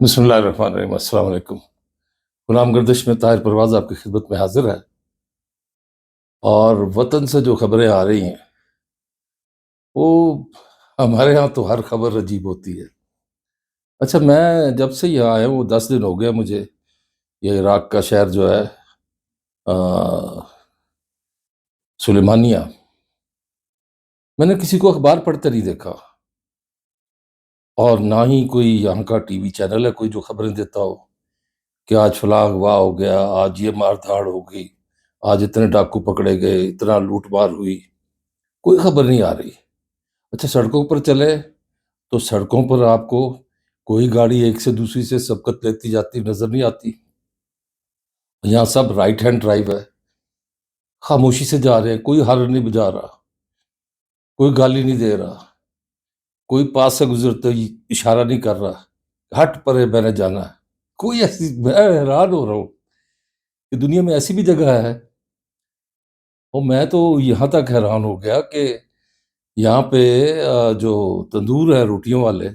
بسم اللہ الرحمن الرحیم۔ السلام علیکم۔ غلام گردش میں طاہر پرواز آپ کی خدمت میں حاضر ہے، اور وطن سے جو خبریں آ رہی ہیں وہ ہمارے ہاں تو ہر خبر عجیب ہوتی ہے۔ اچھا، میں جب سے یہاں آیا ہوں وہ 10 دن ہو گیا مجھے۔ یہ عراق کا شہر جو ہے آ، سلیمانیہ، میں نے کسی کو اخبار پڑھتے نہیں دیکھا، اور نہ ہی کوئی یہاں کا ٹی وی چینل ہے کوئی جو خبریں دیتا ہو کہ آج فلاں ہوا ہو گیا، آج یہ مار دھاڑ ہو گئی، آج اتنے ڈاکو پکڑے گئے، اتنا لوٹ مار ہوئی۔ کوئی خبر نہیں آ رہی۔ اچھا، سڑکوں پر چلے تو سڑکوں پر آپ کو کوئی گاڑی ایک سے دوسری سے سبقت لیتی جاتی نظر نہیں آتی۔ یہاں سب رائٹ ہینڈ ڈرائیو ہے، خاموشی سے جا رہے ہیں، کوئی ہارن نہیں بجا رہا، کوئی گالی نہیں دے رہا، کوئی پاس سے گزرتے ہی اشارہ نہیں کر رہا، ہٹ پرے میں نے جانا ہے۔ کوئی ایسی، میں حیران ہو رہا ہوں کہ دنیا میں ایسی بھی جگہ ہے۔ اور میں تو یہاں تک حیران ہو گیا کہ یہاں پہ جو تندور ہے روٹیوں والے،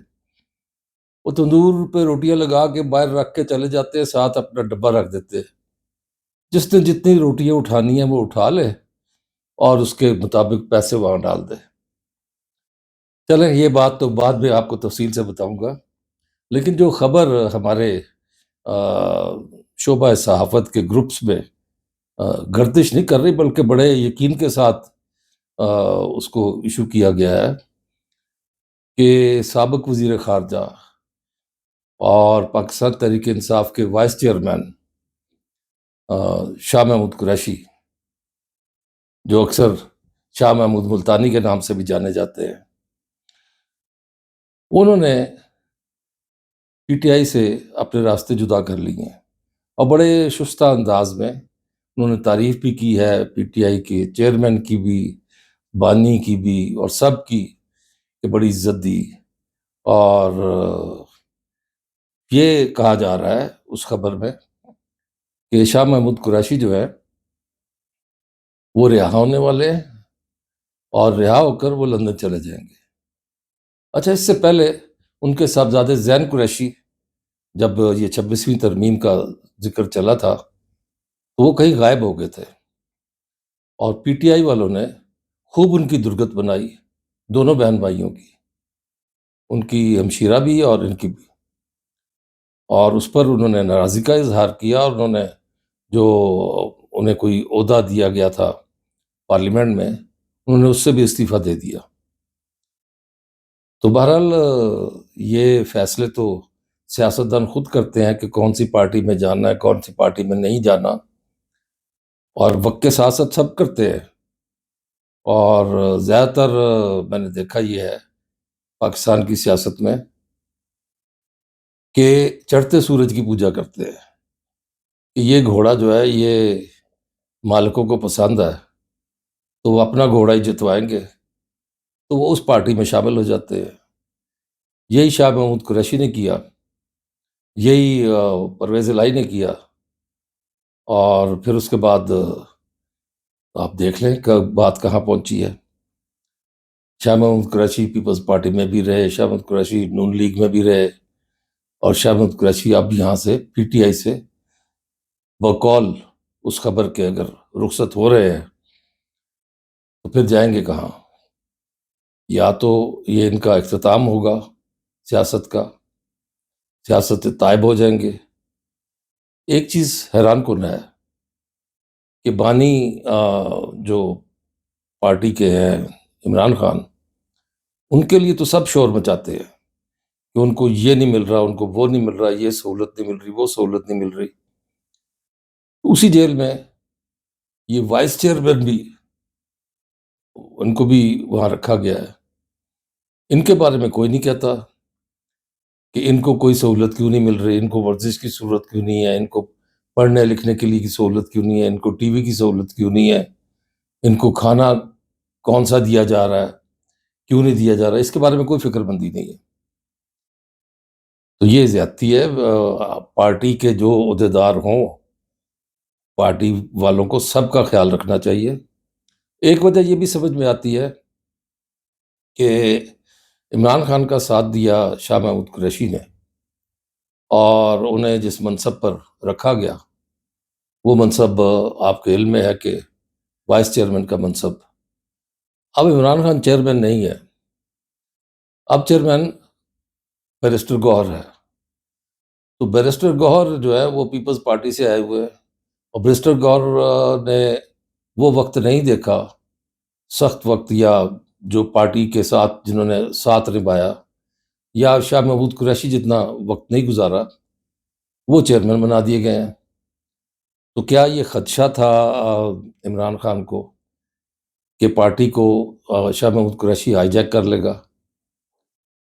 وہ تندور پہ روٹیاں لگا کے باہر رکھ کے چلے جاتے ہیں، ساتھ اپنا ڈبہ رکھ دیتے ہیں، جس نے جتنی روٹیاں اٹھانی ہیں وہ اٹھا لے اور اس کے مطابق پیسے وہاں ڈال دے۔ چلیں، یہ بات تو بعد میں آپ کو تفصیل سے بتاؤں گا، لیکن جو خبر ہمارے آ، شعبہ صحافت کے گروپس میں گردش نہیں کر رہی بلکہ بڑے یقین کے ساتھ آ، اس کو ایشو کیا گیا ہے کہ سابق وزیر خارجہ اور پاکستان تحریک انصاف کے وائس چیئرمین شاہ محمود قریشی، جو اکثر شاہ محمود ملتانی کے نام سے بھی جانے جاتے ہیں، انہوں نے پی ٹی آئی سے اپنے راستے جدا کر لیے ہیں، اور بڑے شستہ انداز میں انہوں نے تعریف بھی کی ہے پی ٹی آئی کے چیئرمین کی بھی، بانی کی بھی، اور سب کی، کہ بڑی عزت دی۔ اور یہ کہا جا رہا ہے اس خبر میں کہ شاہ محمود قریشی جو ہے وہ رہا ہونے والے ہیں، اور رہا ہو کر وہ لندن چلے جائیں گے۔ اچھا، اس سے پہلے ان کے صاحبزادے زین قریشی، جب یہ 26ویں ترمیم کا ذکر چلا تھا تو وہ کہیں غائب ہو گئے تھے، اور پی ٹی آئی والوں نے خوب ان کی درگت بنائی، دونوں بہن بھائیوں کی، ان کی ہمشیرہ بھی اور ان کی بھی، اور اس پر انہوں نے ناراضی کا اظہار کیا، اور انہوں نے جو انہیں کوئی عہدہ دیا گیا تھا پارلیمنٹ میں، انہوں نے اس سے بھی استعفیٰ دے دیا۔ تو بہرحال یہ فیصلے تو سیاستدان خود کرتے ہیں کہ کون سی پارٹی میں جانا ہے، کون سی پارٹی میں نہیں جانا، اور وقت کے ساتھ ساتھ سب کرتے ہیں۔ اور زیادہ تر میں نے دیکھا یہ ہے پاکستان کی سیاست میں کہ چڑھتے سورج کی پوجا کرتے ہیں، کہ یہ گھوڑا جو ہے یہ مالکوں کو پسند ہے تو وہ اپنا گھوڑا ہی جتوائیں گے، تو وہ اس پارٹی میں شامل ہو جاتے ہیں۔ یہی شاہ محمود قریشی نے کیا، یہی پرویز الہی نے کیا، اور پھر اس کے بعد آپ دیکھ لیں کہ بات کہاں پہنچی ہے۔ شاہ محمود قریشی پیپلز پارٹی میں بھی رہے، شاہ محمود قریشی نون لیگ میں بھی رہے، اور شاہ محمود قریشی اب یہاں سے پی ٹی آئی سے بقول اس خبر کے اگر رخصت ہو رہے ہیں تو پھر جائیں گے کہاں؟ یا تو یہ ان کا اختتام ہوگا سیاست کا، سیاست طائب ہو جائیں گے۔ ایک چیز حیران کن ہے کہ بانی جو پارٹی کے ہیں عمران خان، ان کے لیے تو سب شور مچاتے ہیں کہ ان کو یہ نہیں مل رہا، ان کو وہ نہیں مل رہا، یہ سہولت نہیں مل رہی، وہ سہولت نہیں مل رہی۔ اسی جیل میں یہ وائس چیئرمین بھی، ان کو بھی وہاں رکھا گیا ہے۔ ان کے بارے میں کوئی نہیں کہتا کہ ان کو کوئی سہولت کیوں نہیں مل رہی، ان کو ورزش کی سہولت کیوں نہیں ہے، ان کو پڑھنے لکھنے کے لیے کی سہولت کیوں نہیں ہے، ان کو ٹی وی کی سہولت کیوں نہیں ہے، ان کو کھانا کون سا دیا جا رہا ہے، کیوں نہیں دیا جا رہا ہے، اس کے بارے میں کوئی فکر مندی نہیں ہے۔ تو یہ زیادتی ہے۔ پارٹی کے جو عہدیدار ہوں، پارٹی والوں کو سب کا خیال رکھنا چاہیے۔ ایک وجہ یہ بھی سمجھ میں آتی ہے کہ عمران خان کا ساتھ دیا شاہ محمود قریشی نے، اور انہیں جس منصب پر رکھا گیا وہ منصب آپ کے علم میں ہے کہ وائس چیئرمین کا منصب۔ اب عمران خان چیئرمین نہیں ہے، اب چیئرمین بیرسٹر گوہر ہے۔ تو بیرسٹر گوہر جو ہے وہ پیپلز پارٹی سے آئے ہوئے ہیں، اور بیرسٹر گوہر نے وہ وقت نہیں دیکھا، سخت وقت، یا جو پارٹی کے ساتھ جنہوں نے ساتھ نبھایا، یا شاہ محمود قریشی جتنا وقت نہیں گزارا، وہ چیئرمین بنا دیے گئے ہیں۔ تو کیا یہ خدشہ تھا عمران خان کو کہ پارٹی کو شاہ محمود قریشی ہائی جیک کر لے گا؟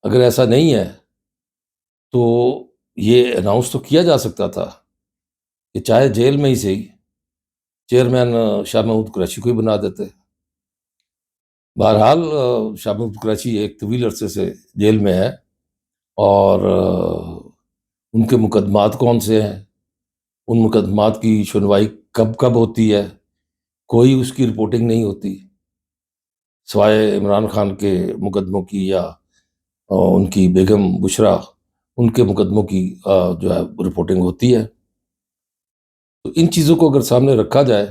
اگر ایسا نہیں ہے تو یہ اناؤنس تو کیا جا سکتا تھا کہ چاہے جیل میں ہی صحیح چیئرمین شاہ محمود قریشی کو ہی بنا دیتے۔ بہرحال شاہ محمود قریشی ایک طویل عرصے سے جیل میں ہے، اور ان کے مقدمات کون سے ہیں، ان مقدمات کی سنوائی کب کب ہوتی ہے، کوئی اس کی رپورٹنگ نہیں ہوتی، سوائے عمران خان کے مقدموں کی یا ان کی بیگم بشرا ان کے مقدموں کی جو ہے رپورٹنگ ہوتی ہے۔ تو ان چیزوں کو اگر سامنے رکھا جائے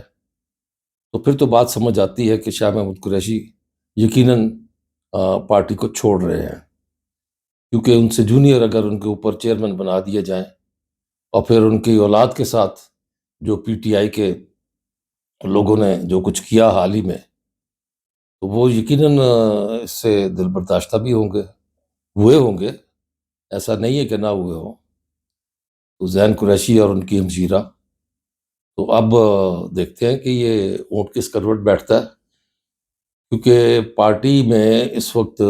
تو پھر تو بات سمجھ آتی ہے کہ شاہ محمود قریشی یقیناً پارٹی کو چھوڑ رہے ہیں، کیونکہ ان سے جونیئر اگر ان کے اوپر چیئرمین بنا دیے جائیں، اور پھر ان کی اولاد کے ساتھ جو پی ٹی آئی کے لوگوں نے جو کچھ کیا حال ہی میں، تو وہ یقیناً اس سے دل برداشتہ بھی ہوئے ہوں گے، ایسا نہیں ہے کہ نہ ہوئے ہوں۔ تو زین قریشی اور ان کی ہمشیرہ، تو اب دیکھتے ہیں کہ یہ اونٹ کس کروٹ بیٹھتا ہے، کیونکہ پارٹی میں اس وقت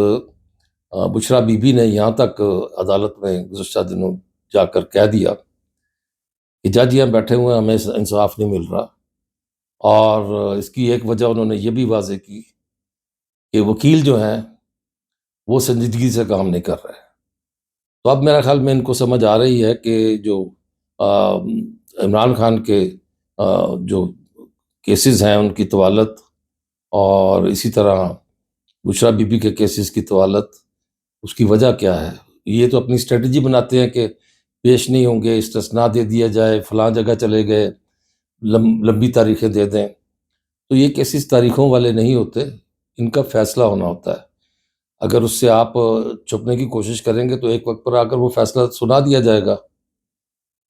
بشرا بی بی نے یہاں تک عدالت میں گزشتہ دنوں جا کر کہہ دیا کہ جج یہاں بیٹھے ہوئے ہیں، ہمیں انصاف نہیں مل رہا، اور اس کی ایک وجہ انہوں نے یہ بھی واضح کی کہ وکیل جو ہیں وہ سنجیدگی سے کام نہیں کر رہے۔ تو اب میرا خیال میں ان کو سمجھ آ رہی ہے کہ جو عمران خان کے جو کیسز ہیں ان کی طوالت، اور اسی طرح بشرا بی بی کے کیسز کی طوالت، اس کی وجہ کیا ہے۔ یہ تو اپنی اسٹریٹجی بناتے ہیں کہ پیش نہیں ہوں گے، استثناء دے دیا جائے، فلاں جگہ چلے گئے، لمبی تاریخیں دے دیں۔ تو یہ کیسز تاریخوں والے نہیں ہوتے، ان کا فیصلہ ہونا ہوتا ہے۔ اگر اس سے آپ چھپنے کی کوشش کریں گے تو ایک وقت پر آ کر وہ فیصلہ سنا دیا جائے گا،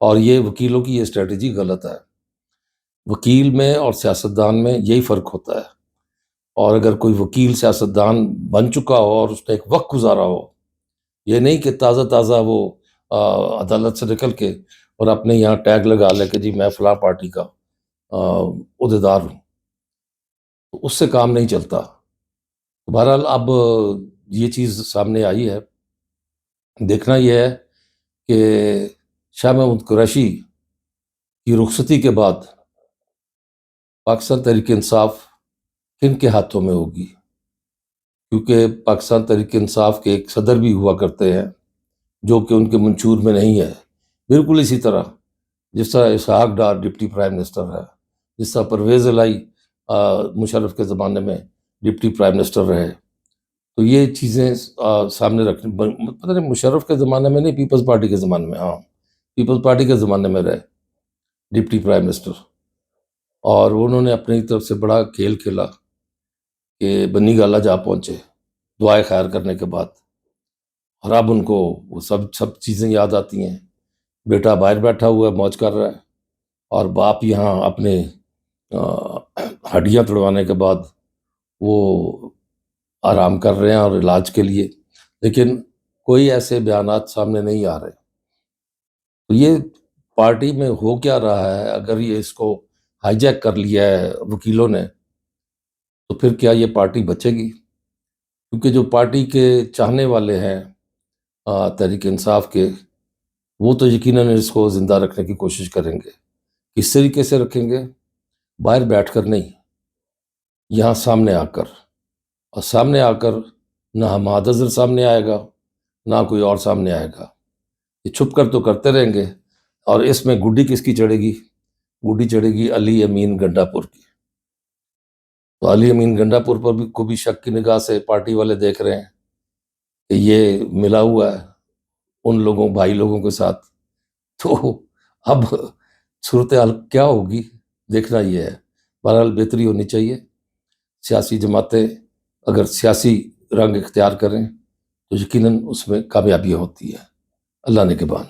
اور یہ وکیلوں کی یہ اسٹریٹجی غلط ہے۔ وکیل میں اور سیاستدان میں یہی فرق ہوتا ہے، اور اگر کوئی وکیل سیاستدان بن چکا ہو اور اس نے ایک وقت گزارا ہو، یہ نہیں کہ تازہ تازہ وہ عدالت سے نکل کے اور اپنے یہاں ٹیگ لگا لے کہ جی میں فلاں پارٹی کا عہدیدار ہوں، تو اس سے کام نہیں چلتا۔ بہرحال اب یہ چیز سامنے آئی ہے، دیکھنا یہ ہے کہ شاہ محمود قریشی کی رخصتی کے بعد پاکستان تحریک انصاف کن کے ہاتھوں میں ہوگی، کیونکہ پاکستان تحریک انصاف کے ایک صدر بھی ہوا کرتے ہیں جو کہ ان کے منشور میں نہیں ہے، بالکل اسی طرح جس طرح Ishaq Dar deputy prime minister ہے، جس طرح پرویز الہی مشرف کے زمانے میں ڈپٹی پرائم منسٹر رہے۔ تو یہ چیزیں سامنے رکھنے، پتہ نہیں مشرف کے زمانے میں نہیں، پیپلز پارٹی کے زمانے میں، ہاں پیپلز پارٹی کے زمانے میں رہے ڈپٹی پرائم منسٹر، اور انہوں نے اپنی طرف سے بڑا کھیل کھیلا کہ بنی گالہ جا پہنچے دعائے خیر کرنے کے بعد، اور اب ان کو وہ سب چیزیں یاد آتی ہیں۔ بیٹا باہر بیٹھا ہوا ہے، موج کر رہا ہے، اور باپ یہاں اپنے ہڈیاں توڑوانے کے بعد وہ آرام کر رہے ہیں اور علاج کے لیے، لیکن کوئی ایسے بیانات سامنے نہیں آ رہے۔ تو یہ پارٹی میں ہو کیا رہا ہے؟ اگر یہ اس کو ہائی جیک کر لیا ہے وکیلوں نے، تو پھر کیا یہ پارٹی بچے گی؟ کیونکہ جو پارٹی کے چاہنے والے ہیں تحریک انصاف کے، وہ تو یقیناً اس کو زندہ رکھنے کی کوشش کریں گے۔ کس طریقے سے رکھیں گے؟ باہر بیٹھ کر نہیں، یہاں سامنے آ کر، اور سامنے آ کر نہ حماد اظہر سامنے آئے گا، نہ کوئی اور سامنے آئے گا، یہ چھپ کر تو کرتے رہیں گے۔ اور اس میں گڈی کس کی چڑھے گی؟ گڈی چڑھے گی علی امین گنڈا پور کی۔ تو علی امین گنڈا پور پر بھی کو بھی شک کی نگاہ سے پارٹی والے دیکھ رہے ہیں کہ یہ ملا ہوا ہے ان لوگوں بھائی لوگوں کے ساتھ تو اب صورتحال کیا ہوگی دیکھنا یہ ہے. بہرحال بہتری ہونی چاہیے. سیاسی جماعتیں اگر سیاسی رنگ اختیار کریں تو یقیناً اس میں کامیابی ہوتی ہے. اللہ نگہبان.